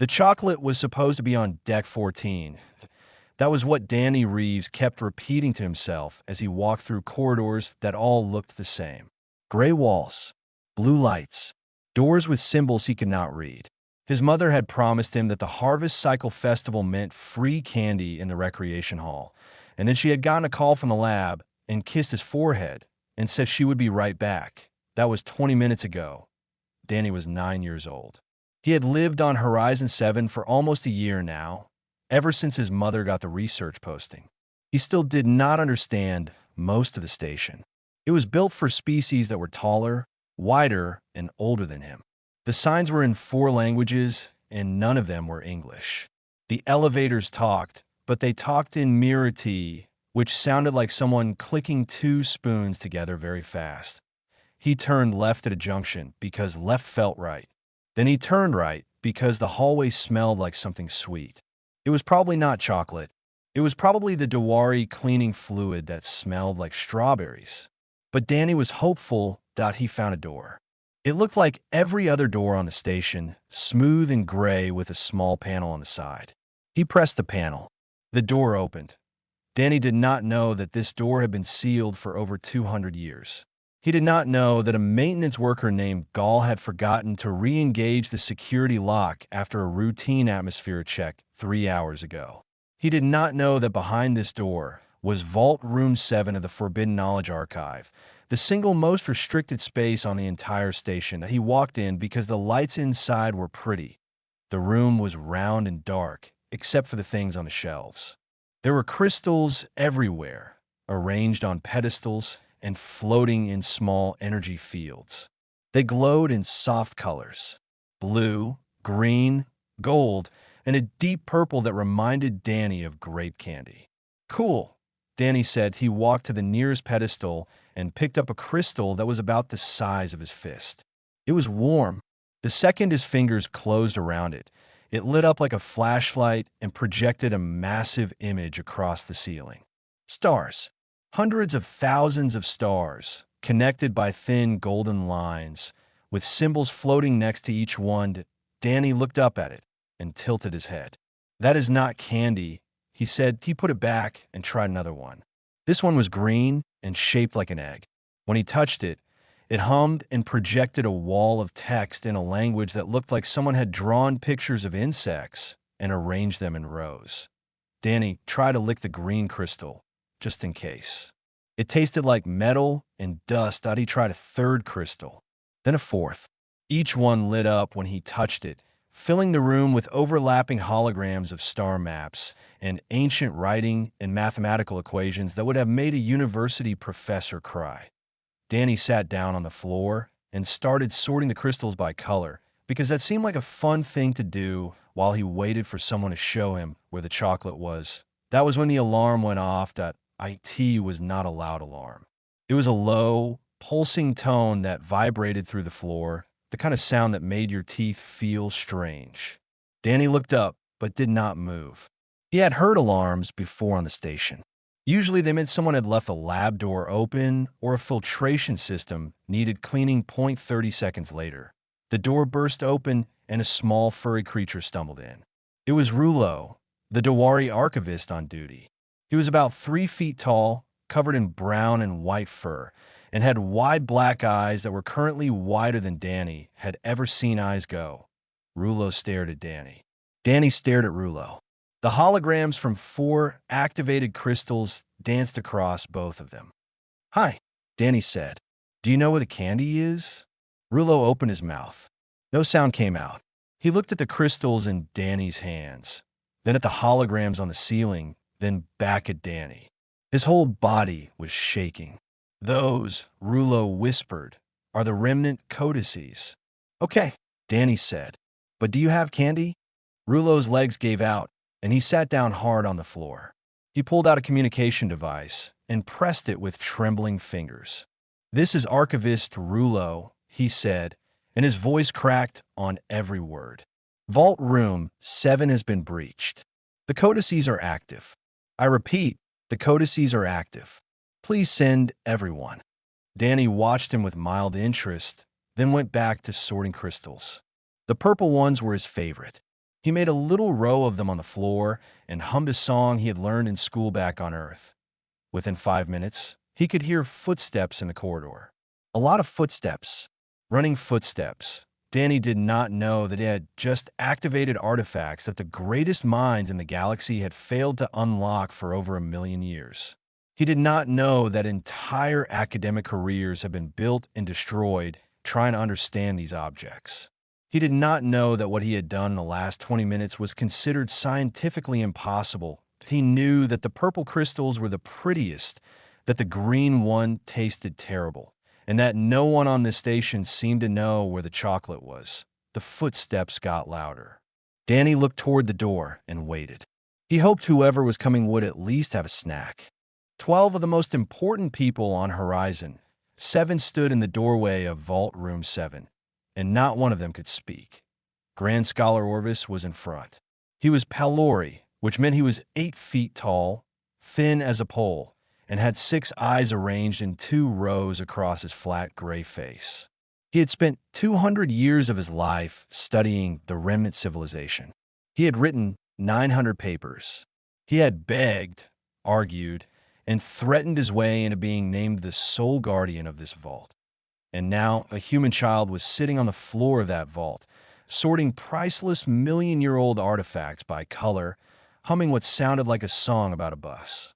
The chocolate was supposed to be on deck 14. That was what Danny Reeves kept repeating to himself as he walked through corridors that all looked the same. Gray walls, blue lights, doors with symbols he could not read. His mother had promised him that the Harvest Cycle Festival meant free candy in the recreation hall, and then she had gotten a call from the lab and kissed his forehead and said she would be right back. That was 20 minutes ago. Danny was 9 years old. He had lived on Horizon 7 for almost a year now, ever since his mother got the research posting. He still did not understand most of the station. It was built for species that were taller, wider, and older than him. The signs were in 4 languages, and none of them were English. The elevators talked, but they talked in Mirati, which sounded like someone clicking 2 spoons together very fast. He turned left at a junction because left felt right. Then he turned right because the hallway smelled like something sweet. It was probably not chocolate. It was probably the Dewari cleaning fluid that smelled like strawberries. But Danny was hopeful that he found a door. It looked like every other door on the station, smooth and gray with a small panel on the side. He pressed the panel. The door opened. Danny did not know that this door had been sealed for over 200 years. He did not know that a maintenance worker named Gall had forgotten to re-engage the security lock after a routine atmosphere check 3 hours ago. He did not know that behind this door was Vault Room 7 of the Forbidden Knowledge Archive, the single most restricted space on the entire station that he walked in because the lights inside were pretty. The room was round and dark, except for the things on the shelves. There were crystals everywhere, arranged on pedestals and floating in small energy fields. They glowed in soft colors: blue, green, gold, and a deep purple that reminded Danny of grape candy. Cool, Danny said. He walked to the nearest pedestal and picked up a crystal that was about the size of his fist. It was warm. The second his fingers closed around it, it lit up like a flashlight and projected a massive image across the ceiling. Stars. Hundreds of thousands of stars, connected by thin golden lines, with symbols floating next to each one. Danny looked up at it and tilted his head. "That is not candy," he said. He put it back and tried another one. This one was green and shaped like an egg. When he touched it, it hummed and projected a wall of text in a language that looked like someone had drawn pictures of insects and arranged them in rows. Danny tried to lick the green crystal, just in case. It tasted like metal and dust. He tried a third crystal, then a fourth. Each one lit up when he touched it, filling the room with overlapping holograms of star maps and ancient writing and mathematical equations that would have made a university professor cry. Danny sat down on the floor and started sorting the crystals by color, because that seemed like a fun thing to do while he waited for someone to show him where the chocolate was. That was when the alarm went off. That IT was not allowed alarm. It was a low, pulsing tone that vibrated through the floor, the kind of sound that made your teeth feel strange. Danny looked up, but did not move. He had heard alarms before on the station. Usually they meant someone had left a lab door open or a filtration system needed cleaning. 30 seconds later, the door burst open and a small furry creature stumbled in. It was Rulo, the Dewari archivist on duty. He was about 3 feet tall, covered in brown and white fur, and had wide black eyes that were currently wider than Danny had ever seen eyes go. Rulo stared at Danny. Danny stared at Rulo. The holograms from 4 activated crystals danced across both of them. "Hi," Danny said. "Do you know where the candy is?" Rulo opened his mouth. No sound came out. He looked at the crystals in Danny's hands, then at the holograms on the ceiling, then back at Danny. His whole body was shaking. "Those," Rulo whispered, "are the remnant codices." "Okay," Danny said. "But do you have candy?" Rulo's legs gave out, and he sat down hard on the floor. He pulled out a communication device and pressed it with trembling fingers. "This is Archivist Rulo," he said, and his voice cracked on every word. "Vault Room 7 has been breached. The codices are active. I repeat, the codices are active. Please send everyone." Danny watched him with mild interest, then went back to sorting crystals. The purple ones were his favorite. He made a little row of them on the floor and hummed a song he had learned in school back on Earth. Within 5 minutes, he could hear footsteps in the corridor. A lot of footsteps. Running footsteps. Danny did not know that he had just activated artifacts that the greatest minds in the galaxy had failed to unlock for over 1,000,000 years. He did not know that entire academic careers have been built and destroyed trying to understand these objects. He did not know that what he had done in the last 20 minutes was considered scientifically impossible. He knew that the purple crystals were the prettiest, that the green one tasted terrible, and that no one on this station seemed to know where the chocolate was. The footsteps got louder. Danny looked toward the door and waited. He hoped whoever was coming would at least have a snack. 12 of the most important people on Horizon 7 stood in the doorway of Vault Room 7, and not one of them could speak. Grand Scholar Orvis was in front. He was Pelori, which meant he was 8 feet tall, thin as a pole, and had 6 eyes arranged in 2 rows across his flat gray face. He had spent 200 years of his life studying the remnant civilization. He had written 900 papers. He had begged, argued, and threatened his way into being named the sole guardian of this vault. And now a human child was sitting on the floor of that vault, sorting priceless million-year-old artifacts by color, humming what sounded like a song about a bus.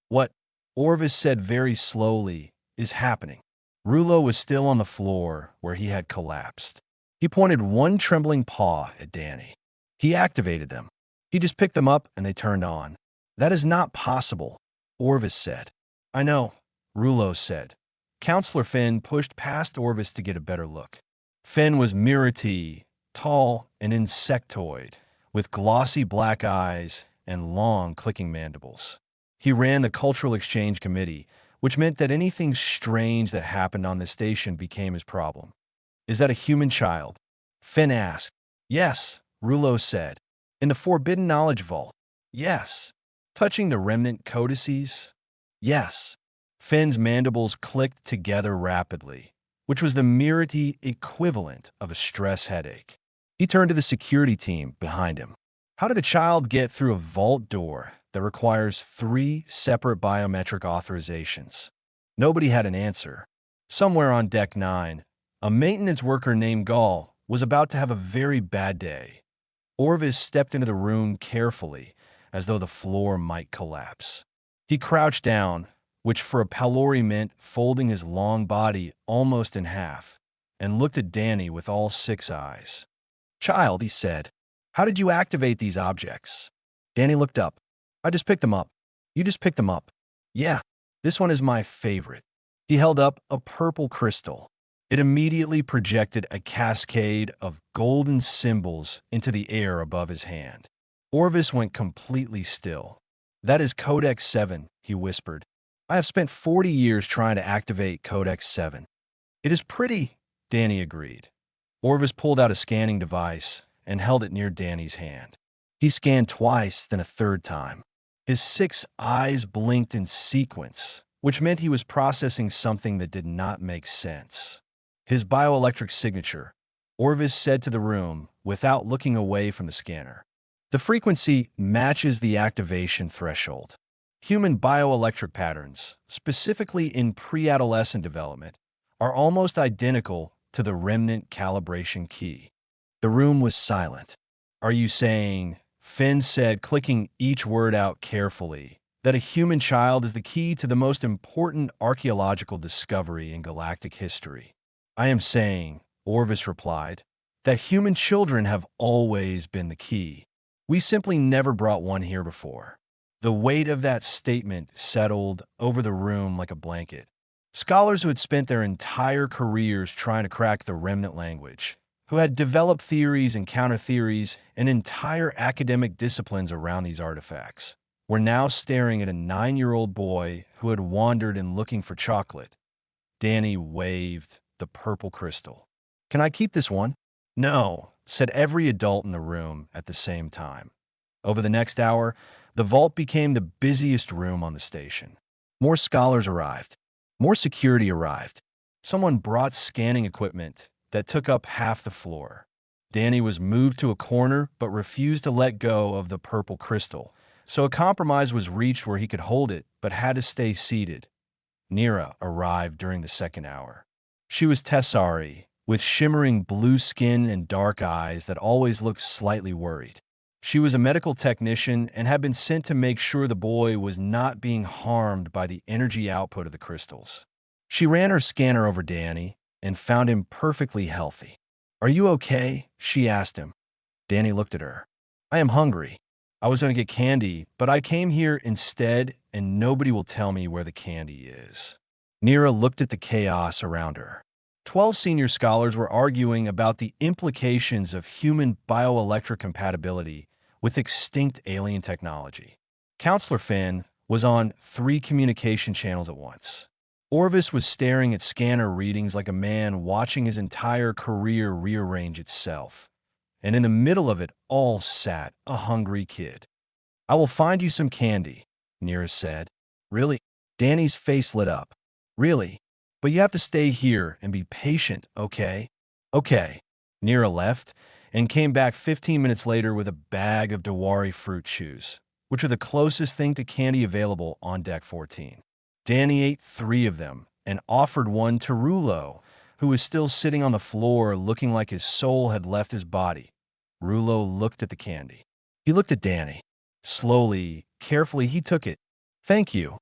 What, Orvis said very slowly, is happening. Rulo was still on the floor where he had collapsed. He pointed one trembling paw at Danny. He activated them. He just picked them up and they turned on. That is not possible, Orvis said. I know, Rulo said. Counselor Finn pushed past Orvis to get a better look. Finn was Mirati, tall and insectoid, with glossy black eyes and long, clicking mandibles. He ran the Cultural Exchange Committee, which meant that anything strange that happened on the station became his problem. Is that a human child? Finn asked. Yes, Rulo said. In the Forbidden Knowledge Vault? Yes. Touching the remnant codices? Yes. Finn's mandibles clicked together rapidly, which was the Mirati equivalent of a stress headache. He turned to the security team behind him. How did a child get through a vault door that requires 3 separate biometric authorizations? Nobody had an answer. Somewhere on Deck 9, a maintenance worker named Gall was about to have a very bad day. Orvis stepped into the room carefully, as though the floor might collapse. He crouched down, which for a Pelori meant folding his long body almost in half, and looked at Danny with all 6 eyes. Child, he said, how did you activate these objects? Danny looked up. I just picked them up. You just picked them up. Yeah, this one is my favorite. He held up a purple crystal. It immediately projected a cascade of golden symbols into the air above his hand. Orvis went completely still. That is Codex 7, he whispered. I have spent 40 years trying to activate Codex 7. It is pretty, Danny agreed. Orvis pulled out a scanning device and held it near Danny's hand. He scanned twice, then a third time. His 6 eyes blinked in sequence, which meant he was processing something that did not make sense. His bioelectric signature, Orvis said to the room without looking away from the scanner. The frequency matches the activation threshold. Human bioelectric patterns, specifically in pre-adolescent development, are almost identical to the remnant calibration key. The room was silent. Are you saying, Finn said, clicking each word out carefully, that a human child is the key to the most important archaeological discovery in galactic history? I am saying, Orvis replied, that human children have always been the key. We simply never brought one here before. The weight of that statement settled over the room like a blanket. Scholars who had spent their entire careers trying to crack the remnant language, who had developed theories and counter-theories and entire academic disciplines around these artifacts, were now staring at a 9-year-old boy who had wandered in looking for chocolate. Danny waved the purple crystal. Can I keep this one? No, said every adult in the room at the same time. Over the next hour, the vault became the busiest room on the station. More scholars arrived. More security arrived. Someone brought scanning equipment that took up half the floor. Danny was moved to a corner but refused to let go of the purple crystal, so a compromise was reached where he could hold it but had to stay seated. Nira arrived during the second hour. She was Tessari, with shimmering blue skin and dark eyes that always looked slightly worried. She was a medical technician and had been sent to make sure the boy was not being harmed by the energy output of the crystals. She ran her scanner over Danny and found him perfectly healthy. "Are you okay?" she asked him. Danny looked at her. "I am hungry. I was going to get candy, but I came here instead, and nobody will tell me where the candy is." Nira looked at the chaos around her. 12 senior scholars were arguing about the implications of human bioelectric compatibility with extinct alien technology. Counselor Finn was on 3 communication channels at once. Orvis was staring at scanner readings like a man watching his entire career rearrange itself. And in the middle of it all sat a hungry kid. "I will find you some candy," Nira said. "Really?" Danny's face lit up. "Really? But you have to stay here and be patient, okay?" "Okay." Nira left and came back 15 minutes later with a bag of Dewari fruit chews, which are the closest thing to candy available on Deck 14. Danny ate 3 of them and offered one to Rulo, who was still sitting on the floor looking like his soul had left his body. Rulo looked at the candy. He looked at Danny. Slowly, carefully, he took it. "Thank you,"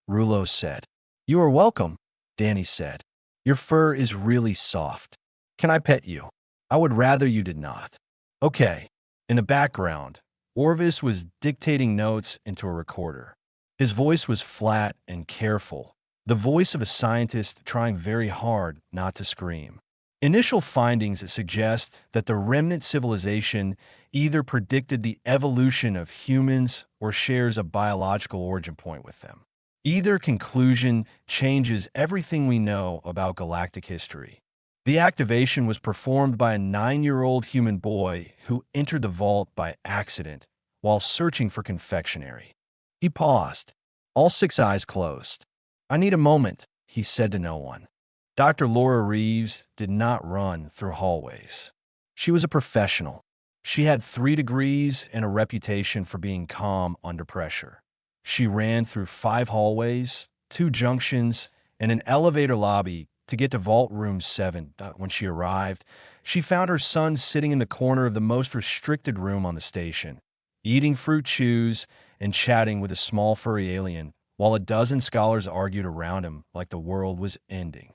Rulo said. "You are welcome," Danny said. "Your fur is really soft. Can I pet you?" "I would rather you did not." "Okay." In the background, Orvis was dictating notes into a recorder. His voice was flat and careful, the voice of a scientist trying very hard not to scream. Initial findings suggest that the remnant civilization either predicted the evolution of humans or shares a biological origin point with them. Either conclusion changes everything we know about galactic history. The activation was performed by a 9-year-old human boy who entered the vault by accident while searching for confectionery. He paused, all 6 eyes closed. "I need a moment," he said to no one. Dr. Laura Reeves did not run through hallways. She was a professional. She had 3 degrees and a reputation for being calm under pressure. She ran through 5 hallways, 2 junctions, and an elevator lobby to get to Vault Room 7. When she arrived, she found her son sitting in the corner of the most restricted room on the station, eating fruit chews and chatting with a small furry alien, while a dozen scholars argued around him like the world was ending.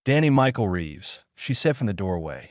"Danny Michael Reeves," she said from the doorway.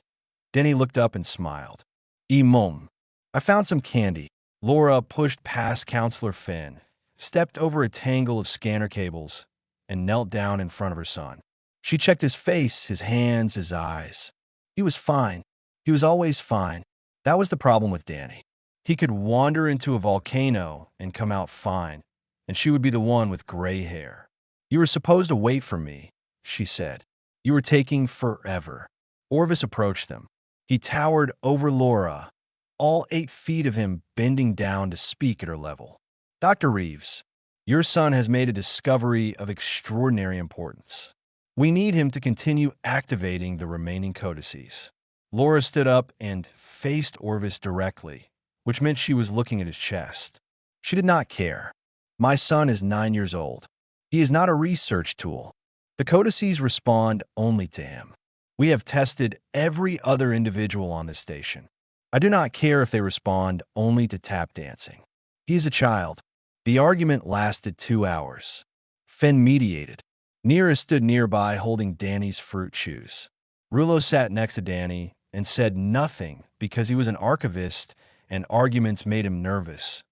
Danny looked up and smiled. "Mom, I found some candy." Laura pushed past Counselor Finn, stepped over a tangle of scanner cables, and knelt down in front of her son. She checked his face, his hands, his eyes. He was fine. He was always fine. That was the problem with Danny. He could wander into a volcano and come out fine, and she would be the one with gray hair. "You were supposed to wait for me," she said. "You were taking forever." Orvis approached them. He towered over Laura, all 8 feet of him bending down to speak at her level. "Dr. Reeves, your son has made a discovery of extraordinary importance. We need him to continue activating the remaining codices." Laura stood up and faced Orvis directly, which meant she was looking at his chest. She did not care. "My son is 9 years old. He is not a research tool. The codices respond only to him. We have tested every other individual on this station. I do not care if they respond only to tap dancing. He is a child." The argument lasted 2 hours. Finn mediated. Nira stood nearby holding Danny's fruit chews. Rulo sat next to Danny and said nothing because he was an archivist and arguments made him nervous.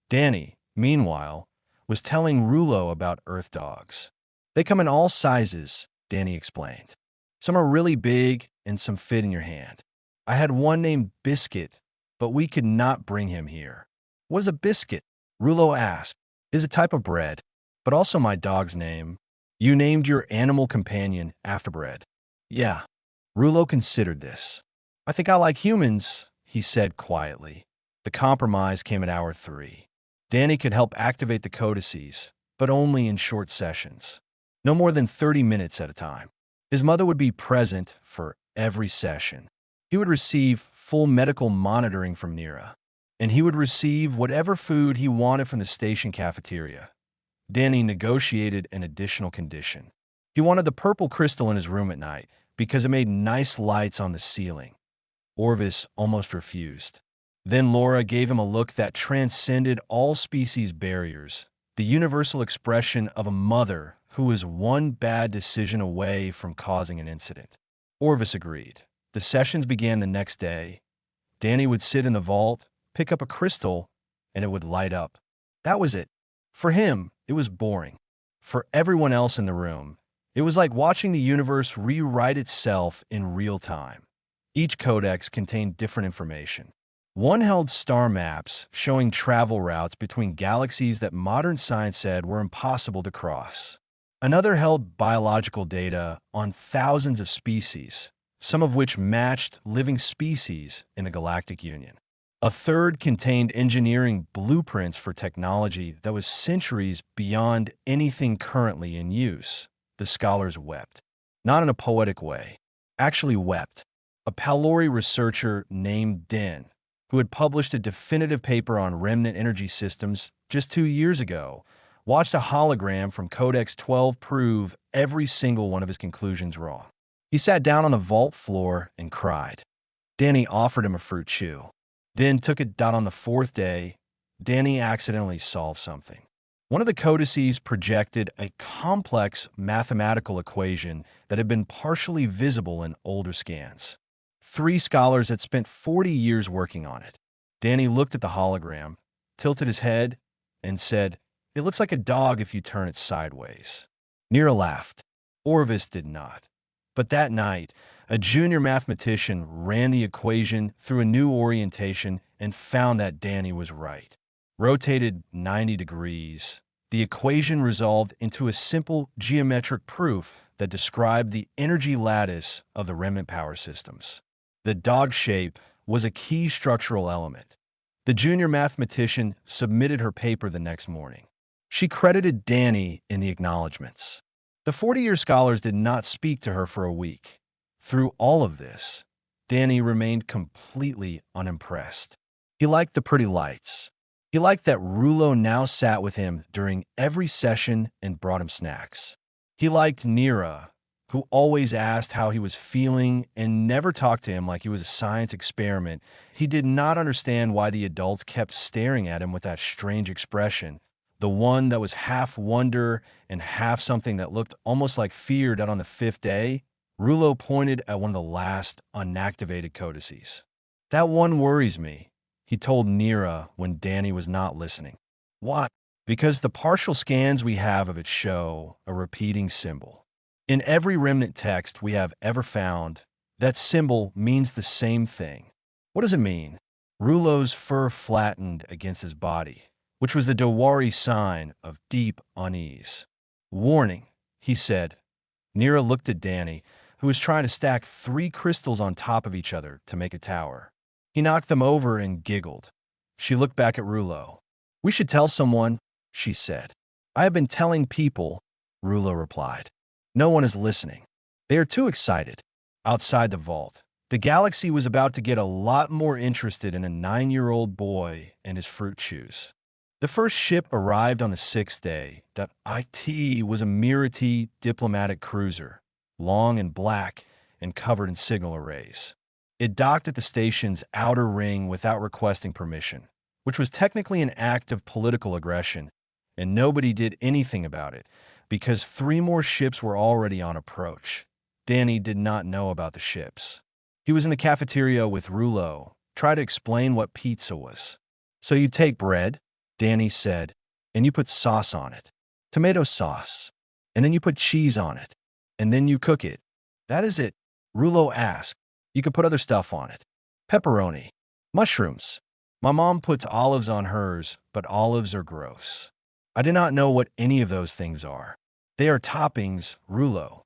Danny, meanwhile, was telling Rulo about Earth dogs. "They come in all sizes," Danny explained. "Some are really big and some fit in your hand. I had one named Biscuit, but we could not bring him here." "What is a biscuit?" Rulo asked. "It is a type of bread, but also my dog's name." "You named your animal companion after bread." "Yeah." Rulo considered this. "I think I like humans," he said quietly. The compromise came at hour 3. Danny could help activate the codices, but only in short sessions. No more than 30 minutes at a time. His mother would be present for every session. He would receive full medical monitoring from Nira, and he would receive whatever food he wanted from the station cafeteria. Danny negotiated an additional condition. He wanted the purple crystal in his room at night because it made nice lights on the ceiling. Orvis almost refused. Then Laura gave him a look that transcended all species barriers, the universal expression of a mother who was one bad decision away from causing an incident. Orvis agreed. The sessions began the next day. Danny would sit in the vault, pick up a crystal, and it would light up. That was it. For him, it was boring. For everyone else in the room, it was like watching the universe rewrite itself in real time. Each codex contained different information. One held star maps showing travel routes between galaxies that modern science said were impossible to cross. Another held biological data on thousands of species, some of which matched living species in the Galactic Union. A third contained engineering blueprints for technology that was centuries beyond anything currently in use. The scholars wept. Not in a poetic way. Actually wept. A Palori researcher named Den, who had published a definitive paper on remnant energy systems just 2 years ago, watched a hologram from Codex 12 prove every single one of his conclusions wrong. He sat down on the vault floor and cried. Danny offered him a fruit chew. Then took it down on the 4th day. Danny accidentally solved something. One of the codices projected a complex mathematical equation that had been partially visible in older scans. 3 scholars had spent 40 years working on it. Danny looked at the hologram, tilted his head, and said, "It looks like a dog if you turn it sideways." Nira laughed. Orvis did not. But that night, a junior mathematician ran the equation through a new orientation and found that Danny was right. Rotated 90 degrees, the equation resolved into a simple geometric proof that described the energy lattice of the remnant power systems. The dog shape was a key structural element. The junior mathematician submitted her paper the next morning. She credited Danny in the acknowledgments. The 40-year scholars did not speak to her for a week. Through all of this, Danny remained completely unimpressed. He liked the pretty lights. He liked that Rouleau now sat with him during every session and brought him snacks. He liked Nira, who always asked how he was feeling and never talked to him like he was a science experiment. He did not understand why the adults kept staring at him with that strange expression, the one that was half wonder and half something that looked almost like fear out on the 5th day. Rouleau pointed at one of the last unactivated codices. "That one worries me," he told Nira when Danny was not listening. "Why?" "Because the partial scans we have of it show a repeating symbol. In every remnant text we have ever found, that symbol means the same thing." "What does it mean?" Rouleau's fur flattened against his body, which was the Dewari sign of deep unease. "Warning," he said. Nira looked at Danny, who was trying to stack 3 crystals on top of each other to make a tower. He knocked them over and giggled. She looked back at Rouleau. "We should tell someone," she said. "I have been telling people," Rouleau replied. "No one is listening. They are too excited." Outside the vault, the galaxy was about to get a lot more interested in a 9-year-old boy and his fruit chews. The first ship arrived on the 6th day. It was a Mirati diplomatic cruiser, long and black and covered in signal arrays. It docked at the station's outer ring without requesting permission, which was technically an act of political aggression, and nobody did anything about it because 3 more ships were already on approach. Danny did not know about the ships. He was in the cafeteria with Rouleau, trying to explain what pizza was. "So you take bread," Danny said, "and you put sauce on it, tomato sauce, and then you put cheese on it, and then you cook it. That is it?" Rouleau asked. "You could put other stuff on it. Pepperoni, mushrooms. My mom puts olives on hers, but olives are gross. I do not know what any of those things are. They are toppings, Rouleau."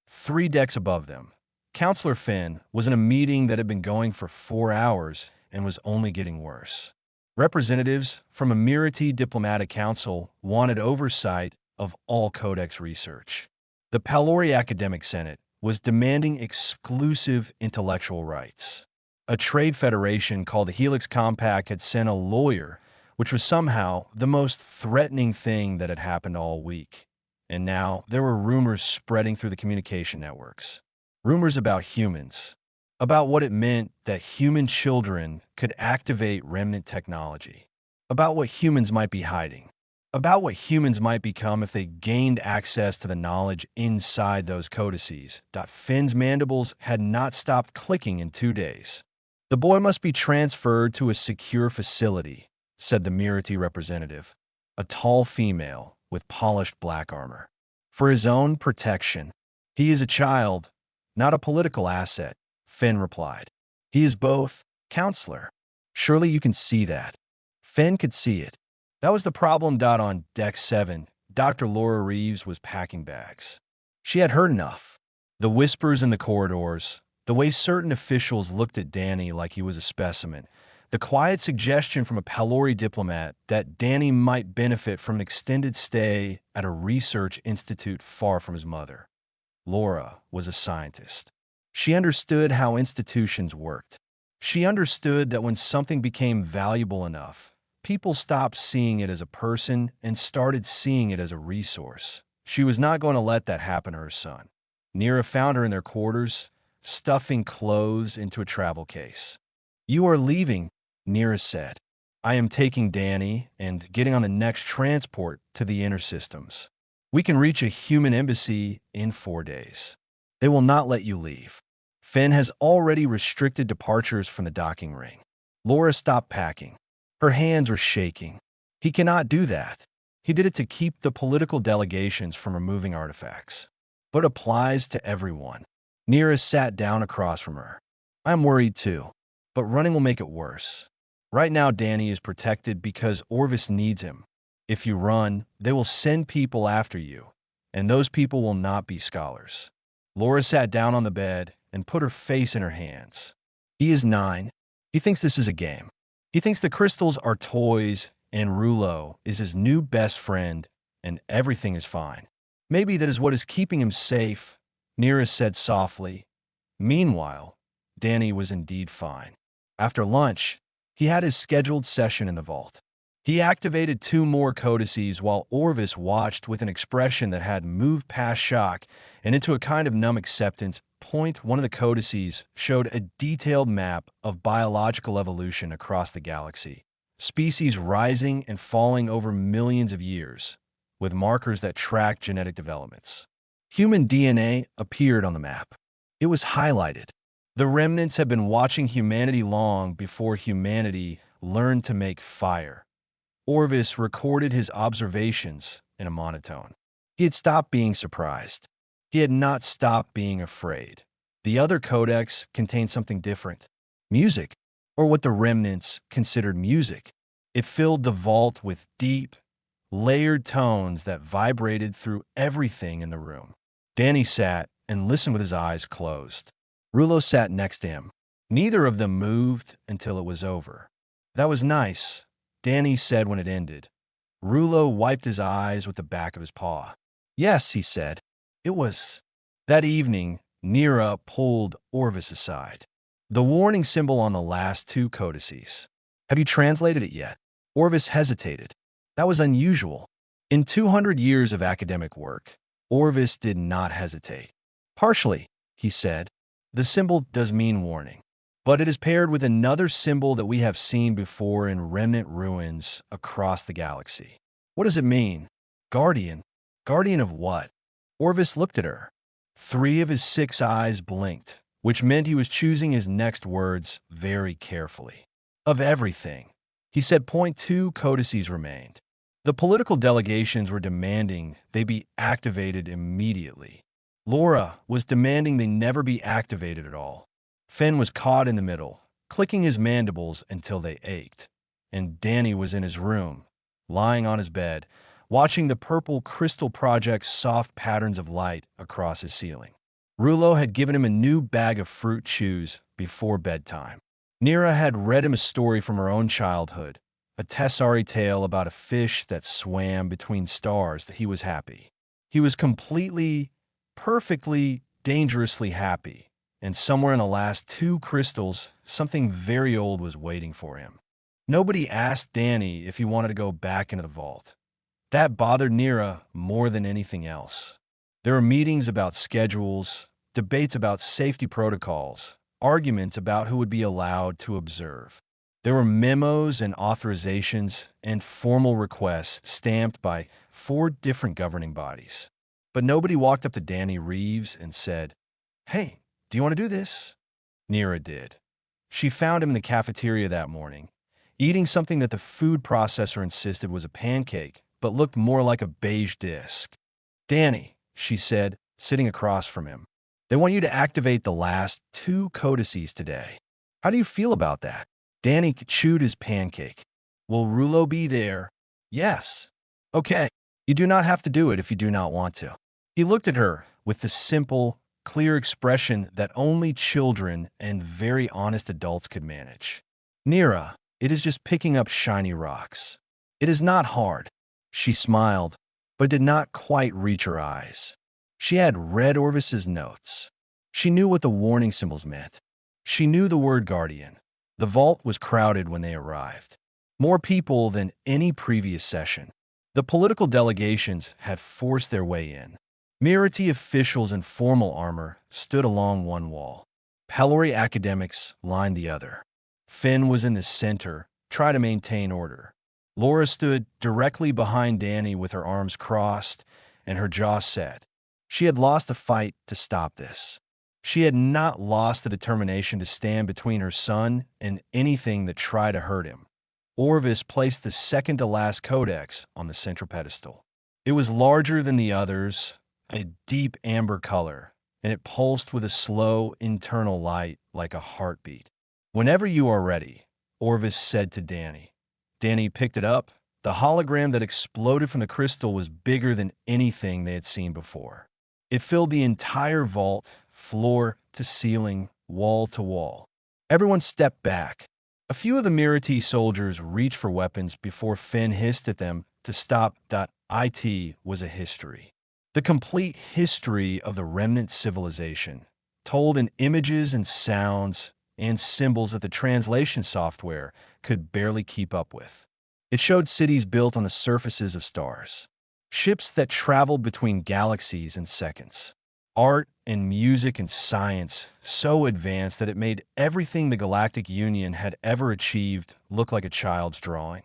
3 decks above them, Counselor Finn was in a meeting that had been going for 4 hours and was only getting worse. Representatives from a Mirati Diplomatic Council wanted oversight of all Codex research. The Palori Academic Senate was demanding exclusive intellectual rights. A trade federation called the Helix Compact had sent a lawyer, which was somehow the most threatening thing that had happened all week. And now there were rumors spreading through the communication networks. Rumors about humans, about what it meant that human children could activate remnant technology, about what humans might be hiding, about what humans might become if they gained access to the knowledge inside those codices. Finn's mandibles had not stopped clicking in 2 days. The boy must be transferred to a secure facility, said the Mirati representative, a tall female with polished black armor. For his own protection. He is a child, not a political asset, Finn replied. He is both, counselor. Surely you can see that. Finn could see it. That was the problem. On Deck 7, Dr. Laura Reeves was packing bags. She had heard enough. The whispers in the corridors, the way certain officials looked at Danny like he was a specimen, the quiet suggestion from a Pelori diplomat that Danny might benefit from an extended stay at a research institute far from his mother. Laura was a scientist. She understood how institutions worked. She understood that when something became valuable enough, people stopped seeing it as a person and started seeing it as a resource. She was not going to let that happen to her son. Nira found her in their quarters, stuffing clothes into a travel case. "You are leaving," Nira said. "I am taking Danny and getting on the next transport to the inner systems. We can reach a human embassy in 4 days. They will not let you leave. Finn has already restricted departures from the docking ring." Laura stopped packing. Her hands were shaking. "He cannot do that. He did it to keep the political delegations from removing artifacts. But it applies to everyone." Nira sat down across from her. "I'm worried too, but running will make it worse. Right now Danny is protected because Orvis needs him. If you run, they will send people after you, and those people will not be scholars." Laura sat down on the bed and put her face in her hands. "He is 9. He thinks this is a game. He thinks the crystals are toys and Rulo is his new best friend and everything is fine. Maybe that is what is keeping him safe," Nira said softly. Meanwhile, Danny was indeed fine. After lunch, he had his scheduled session in the vault. He activated 2 more codices while Orvis watched with an expression that had moved past shock and into a kind of numb acceptance. One of the codices showed a detailed map of biological evolution across the galaxy, species rising and falling over millions of years, with markers that track genetic developments. Human DNA appeared on the map. It was highlighted. The remnants had been watching humanity long before humanity learned to make fire. Orvis recorded his observations in a monotone. He had stopped being surprised. He had not stopped being afraid. The other codex contained something different. Music, or what the remnants considered music. It filled the vault with deep, layered tones that vibrated through everything in the room. Danny sat and listened with his eyes closed. Rulo sat next to him. Neither of them moved until it was over. "That was nice," Danny said when it ended. Rulo wiped his eyes with the back of his paw. "Yes," he said. "It was." That evening, Nira pulled Orvis aside. "The warning symbol on the last 2 codices. Have you translated it yet?" Orvis hesitated. That was unusual. In 200 years of academic work, Orvis did not hesitate. "Partially," he said. "The symbol does mean warning, but it is paired with another symbol that we have seen before in remnant ruins across the galaxy." "What does it mean?" "Guardian." "Guardian of what?" Orvis looked at her. 3 of his 6 eyes blinked, which meant he was choosing his next words very carefully. "Of everything," he said. 2 codices remained. The political delegations were demanding they be activated immediately. Laura was demanding they never be activated at all. Finn was caught in the middle, clicking his mandibles until they ached. And Danny was in his room, lying on his bed, watching the purple crystal project soft patterns of light across his ceiling. Rulo had given him a new bag of fruit chews before bedtime. Nira had read him a story from her own childhood, a Tessari tale about a fish that swam between stars that he was happy. He was completely, perfectly, dangerously happy, and somewhere in the last 2 crystals, something very old was waiting for him. Nobody asked Danny if he wanted to go back into the vault. That bothered Nira more than anything else. There were meetings about schedules, debates about safety protocols, arguments about who would be allowed to observe. There were memos and authorizations and formal requests stamped by 4 different governing bodies. But nobody walked up to Danny Reeves and said, "Hey, do you want to do this?" Nira did. She found him in the cafeteria that morning, eating something that the food processor insisted was a pancake, but looked more like a beige disc. "Danny," she said, sitting across from him, "they want you to activate the last 2 codices today. How do you feel about that?" Danny chewed his pancake. "Will Rulo be there?" "Yes." "Okay. You do not have to do it if you do not want to." He looked at her with the simple, clear expression that only children and very honest adults could manage. "Nira, it is just picking up shiny rocks. It is not hard." She smiled, but did not quite reach her eyes. She had read Orvis's notes. She knew what the warning symbols meant. She knew the word guardian. The vault was crowded when they arrived. More people than any previous session. The political delegations had forced their way in. Mirati officials in formal armor stood along one wall. Pelori academics lined the other. Finn was in the center, trying to maintain order. Laura stood directly behind Danny with her arms crossed and her jaw set. She had lost a fight to stop this. She had not lost the determination to stand between her son and anything that tried to hurt him. Orvis placed the second-to-last codex on the central pedestal. It was larger than the others, a deep amber color, and it pulsed with a slow internal light like a heartbeat. "Whenever you are ready," Orvis said to Danny. Danny picked it up. The hologram that exploded from the crystal was bigger than anything they had seen before. It filled the entire vault, floor to ceiling, wall to wall. Everyone stepped back. A few of the Mirati soldiers reached for weapons before Finn hissed at them to stop. It was a history. The complete history of the remnant civilization, told in images and sounds and symbols that the translation software could barely keep up with. It showed cities built on the surfaces of stars, ships that traveled between galaxies in seconds, art and music and science so advanced that it made everything the Galactic Union had ever achieved look like a child's drawing.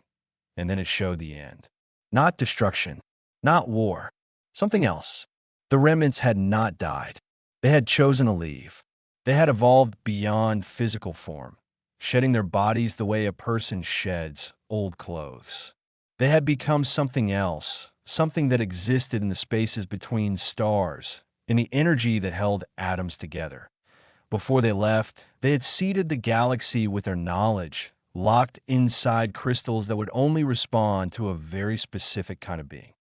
And then it showed the end. Not destruction, not war, something else. The remnants had not died. They had chosen to leave. They had evolved beyond physical form, shedding their bodies the way a person sheds old clothes. They had become something else, something that existed in the spaces between stars, in the energy that held atoms together. Before they left, they had seeded the galaxy with their knowledge, locked inside crystals that would only respond to a very specific kind of being.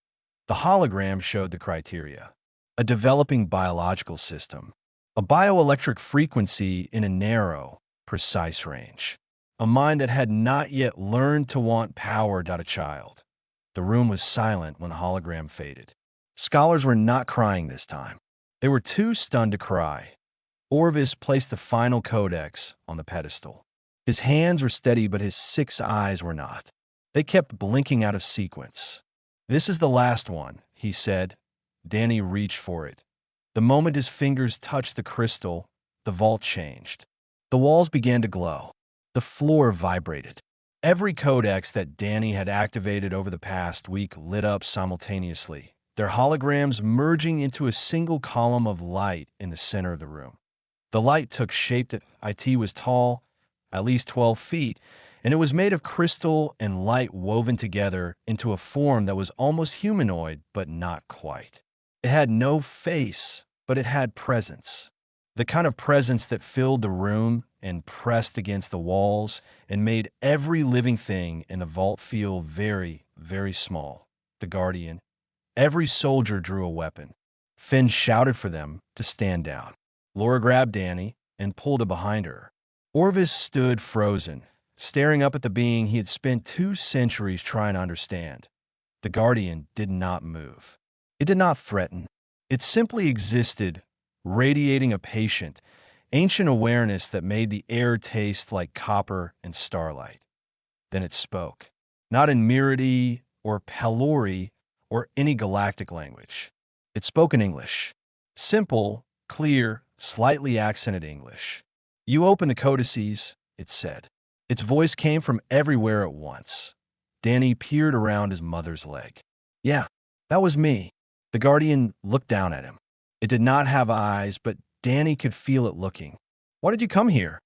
The hologram showed the criteria: a developing biological system, a bioelectric frequency in a narrow, precise range, a mind that had not yet learned to want power. A child. The room was silent when the hologram faded. Scholars were not crying this time. They were too stunned to cry. Orvis placed the final codex on the pedestal. His hands were steady, but his 6 eyes were not. They kept blinking out of sequence. "This is the last one," he said. Danny reached for it. The moment his fingers touched the crystal, the vault changed. The walls began to glow. The floor vibrated. Every codex that Danny had activated over the past week lit up simultaneously, their holograms merging into a single column of light in the center of the room. The light took shape. That IT was tall, at least 12 feet, and it was made of crystal and light woven together into a form that was almost humanoid, but not quite. It had no face, but it had presence. The kind of presence that filled the room and pressed against the walls and made every living thing in the vault feel very, very small. The Guardian. Every soldier drew a weapon. Finn shouted for them to stand down. Laura grabbed Danny and pulled it behind her. Orvis stood frozen, staring up at the being he had spent 2 centuries trying to understand. The Guardian did not move. It did not threaten. It simply existed, radiating a patient, ancient awareness that made the air taste like copper and starlight. Then it spoke, not in Mirati or Pelori or any galactic language. It spoke in English. Simple, clear, slightly accented English. "You open the codices," it said. Its voice came from everywhere at once. Danny peered around his mother's leg. "Yeah, that was me." The Guardian looked down at him. It did not have eyes, but Danny could feel it looking. "Why did you come here?"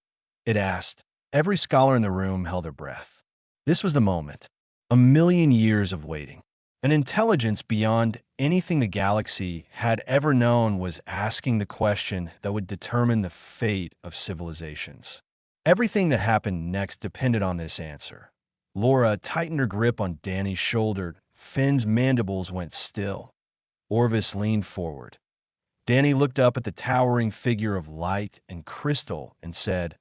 it asked. Every scholar in the room held their breath. This was the moment. A million years of waiting. An intelligence beyond anything the galaxy had ever known was asking the question that would determine the fate of civilizations. Everything that happened next depended on this answer. Laura tightened her grip on Danny's shoulder. Finn's mandibles went still. Orvis leaned forward. Danny looked up at the towering figure of light and crystal and said,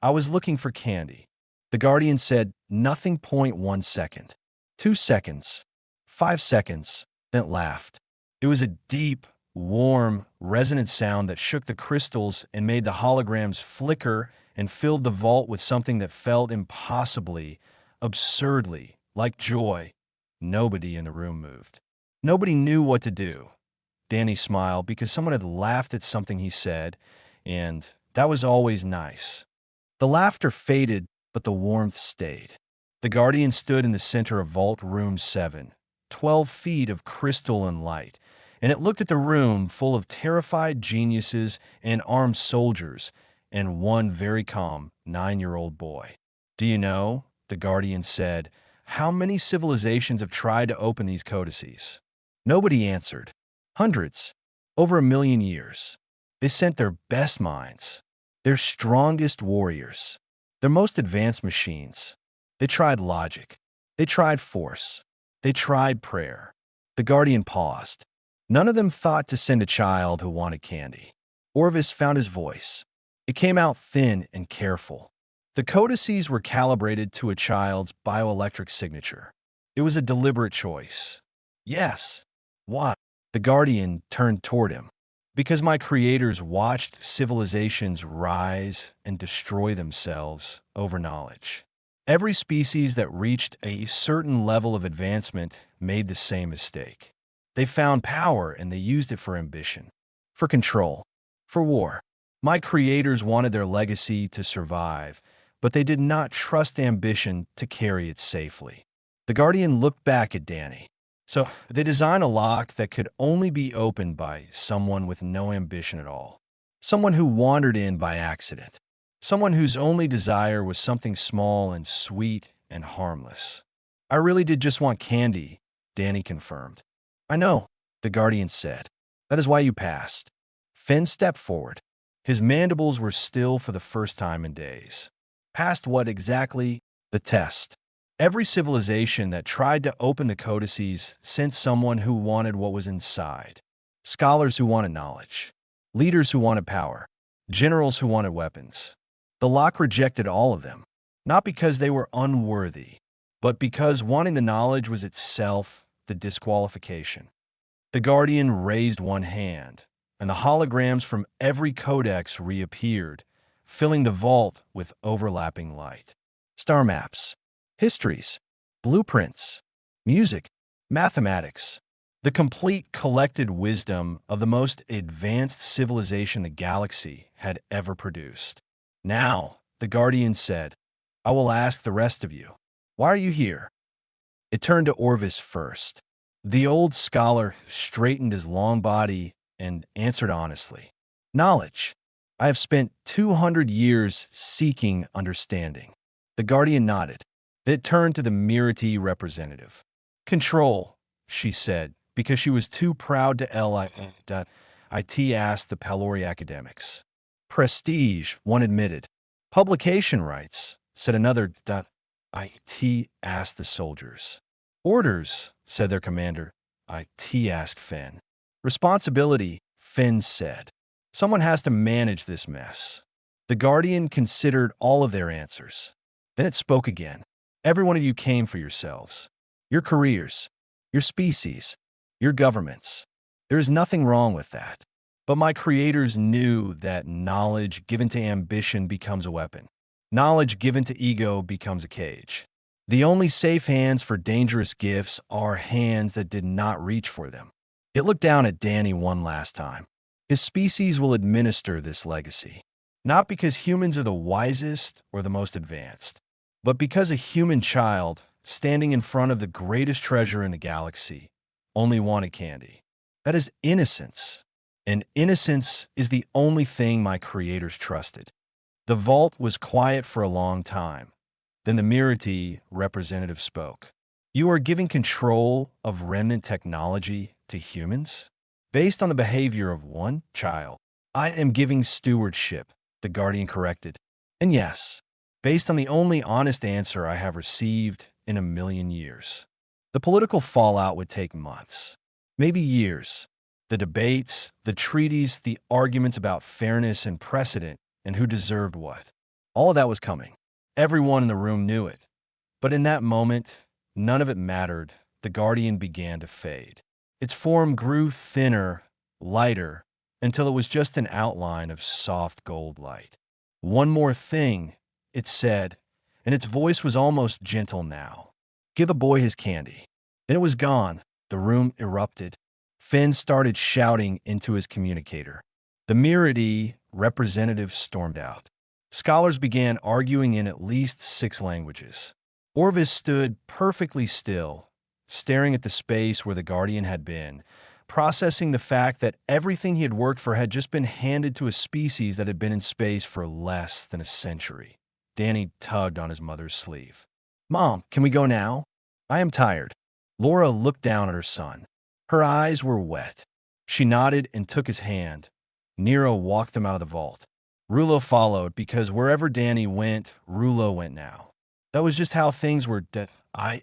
"I was looking for candy." The Guardian said, "Nothing. 1 second. 2 seconds. 5 seconds." Then it laughed. It was a deep, warm, resonant sound that shook the crystals and made the holograms flicker and filled the vault with something that felt impossibly, absurdly, like joy. Nobody in the room moved. Nobody knew what to do. Danny smiled because someone had laughed at something he said, and that was always nice. The laughter faded, but the warmth stayed. The Guardian stood in the center of Vault Room 7, 12 feet of crystal and light, and it looked at the room full of terrified geniuses and armed soldiers, and one very calm 9-year-old boy. "Do you know," the Guardian said, "how many civilizations have tried to open these codices?" Nobody answered. Hundreds. Over 1,000,000 years. They sent their best minds, their strongest warriors, their most advanced machines. They tried logic. They tried force. They tried prayer. The Guardian paused. None of them thought to send a child who wanted candy. Orvis found his voice. It came out thin and careful. The codices were calibrated to a child's bioelectric signature. It was a deliberate choice. "Yes." "Why?" The Guardian turned toward him. "Because my creators watched civilizations rise and destroy themselves over knowledge. Every species that reached a certain level of advancement made the same mistake. They found power and they used it for ambition, for control, for war. My creators wanted their legacy to survive, but they did not trust ambition to carry it safely." The Guardian looked back at Danny. "So they designed a lock that could only be opened by someone with no ambition at all. Someone who wandered in by accident. Someone whose only desire was something small and sweet and harmless." "I really did just want candy," Danny confirmed. "I know," the Guardian said. "That is why you passed." Finn stepped forward. His mandibles were still for the first time in days. "Passed what exactly?" "The test. Every civilization that tried to open the codices sent someone who wanted what was inside. Scholars who wanted knowledge. Leaders who wanted power. Generals who wanted weapons. The lock rejected all of them, not because they were unworthy, but because wanting the knowledge was itself the disqualification." The Guardian raised one hand, and the holograms from every codex reappeared, filling the vault with overlapping light. Star maps. Histories, blueprints, music, mathematics, the complete collected wisdom of the most advanced civilization the galaxy had ever produced. "Now," the Guardian said, "I will ask the rest of you. Why are you here?" It turned to Orvis first. The old scholar straightened his long body and answered honestly. "Knowledge. I have spent 200 years seeking understanding." The Guardian nodded. It turned to the Mirati representative. "Control," she said, because she was too proud to it asked the Pelori academics. "Prestige," one admitted. "Publication rights," said another. It asked the soldiers. "Orders," said their commander. It asked Finn. "Responsibility," Finn said. "Someone has to manage this mess." The Guardian considered all of their answers. Then it spoke again. "Every one of you came for yourselves, your careers, your species, your governments. There is nothing wrong with that. But my creators knew that knowledge given to ambition becomes a weapon. Knowledge given to ego becomes a cage. The only safe hands for dangerous gifts are hands that did not reach for them. It looked down at Danny one last time. His species will administer this legacy. Not because humans are the wisest or the most advanced, but because a human child, standing in front of the greatest treasure in the galaxy, only wanted candy. That is innocence. And innocence is the only thing my creators trusted. The vault was quiet for a long time. Then the Mirati representative spoke. You are giving control of remnant technology to humans? Based on the behavior of one child, I am giving stewardship, the Guardian corrected. And yes, based on the only honest answer I have received in a million years. The political fallout would take months, maybe years. The debates, the treaties, the arguments about fairness and precedent and who deserved what. All of that was coming. Everyone in the room knew it. But in that moment, none of it mattered. The Guardian began to fade. Its form grew thinner, lighter, until it was just an outline of soft gold light. One more thing, it said, and its voice was almost gentle now. Give a boy his candy. Then it was gone. The room erupted. Finn started shouting into his communicator. The Mirati representative stormed out. Scholars began arguing in at least 6 languages. Orvis stood perfectly still, staring at the space where the Guardian had been, processing the fact that everything he had worked for had just been handed to a species that had been in space for less than a century. Danny tugged on his mother's sleeve. Mom, can we go now? I am tired. Laura looked down at her son. Her eyes were wet. She nodded and took his hand. Nero walked them out of the vault. Rulo followed because wherever Danny went, Rulo went now. That was just how things were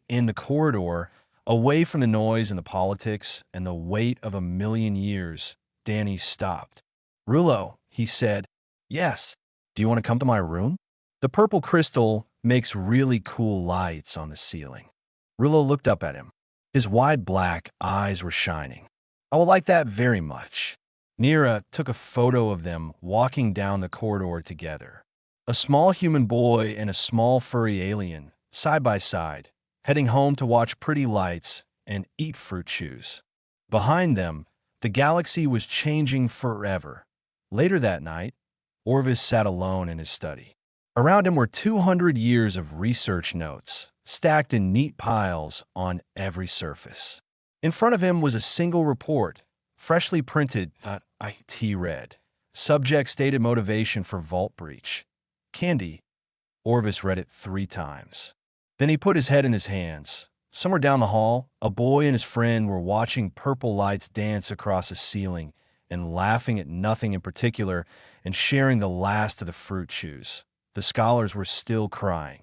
in the corridor, away from the noise and the politics and the weight of a million years. Danny stopped. Rulo, he said, yes. Do you want to come to my room? The purple crystal makes really cool lights on the ceiling. Rulo looked up at him. His wide black eyes were shining. I would like that very much. Nira took a photo of them walking down the corridor together. A small human boy and a small furry alien, side by side, heading home to watch pretty lights and eat fruit chews. Behind them, the galaxy was changing forever. Later that night, Orvis sat alone in his study. Around him were 200 years of research notes, stacked in neat piles on every surface. In front of him was a single report, freshly printed, IT read. Subject stated motivation for vault breach. Candy. Orvis read it 3 times. Then he put his head in his hands. Somewhere down the hall, a boy and his friend were watching purple lights dance across the ceiling and laughing at nothing in particular and sharing the last of the fruit chews. The scholars were still crying.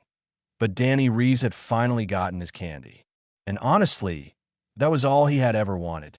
But Danny Reeves had finally gotten his candy. And honestly, that was all he had ever wanted.